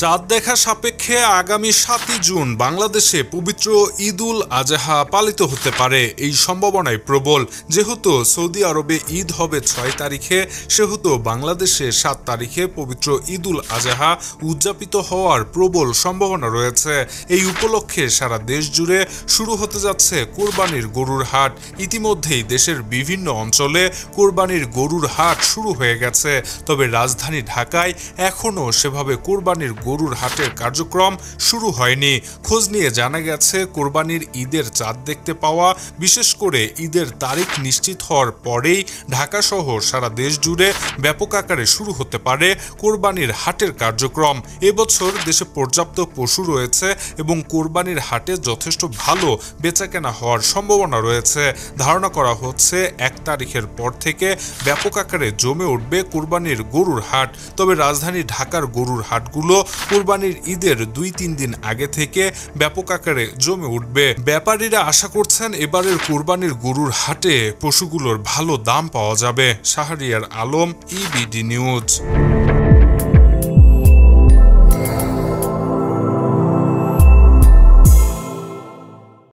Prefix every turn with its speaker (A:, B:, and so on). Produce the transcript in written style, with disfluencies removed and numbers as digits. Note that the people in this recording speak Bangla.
A: চাঁদ দেখা সাপেক্ষে আগামী ৭ই জুন বাংলাদেশে পবিত্র ঈদুল আজহা পালিত হতে পারে, এই সম্ভাবনাই প্রবল। যেহেতু সৌদি আরবে ঈদ হবে ৬ তারিখে, সেহেতু বাংলাদেশে ৭ তারিখে পবিত্র ঈদুল আজহা উদযাপিত হওয়ার প্রবল সম্ভাবনা রয়েছে। এই উপলক্ষে সারা দেশ জুড়ে শুরু হতে যাচ্ছে কোরবানির গরুর হাট। ইতিমধ্যেই দেশের বিভিন্ন অঞ্চলে কোরবানির গরুর হাট শুরু হয়ে গেছে, তবে রাজধানী ঢাকায় এখনও সেভাবে কোরবানির গরুর হাটের কার্যক্রম শুরু হয়নি। খোঁজ নিয়ে জানা গেছে, কোরবানির ঈদের চাঁদ দেখতে পাওয়া, বিশেষ করে ঈদের তারিখ নিশ্চিত হওয়ার পরেই ঢাকা সহ সারা দেশ জুড়ে ব্যাপক আকারে শুরু হতে পারে কোরবানির হাটের কার্যক্রম। এবছর দেশে পর্যাপ্ত পশু রয়েছে এবং কোরবানির হাটে যথেষ্ট ভালো বেচাকেনা হওয়ার সম্ভাবনা রয়েছে। ধারণা করা হচ্ছে ১ তারিখের পর থেকে ব্যাপক আকারে জমে উঠবে কোরবানির গরুর হাট। তবে রাজধানী ঢাকার গরুর হাটগুলো কোরবানির ঈদের ২-৩ দিন আগে থেকে ব্যাপক আকারে জমে উঠবে। ব্যাপারীরা আশা করছেন এবারের কোরবানির গরুর হাটে পশুগুলোর ভালো দাম পাওয়া যাবে। Shahriar Alam, EBD news.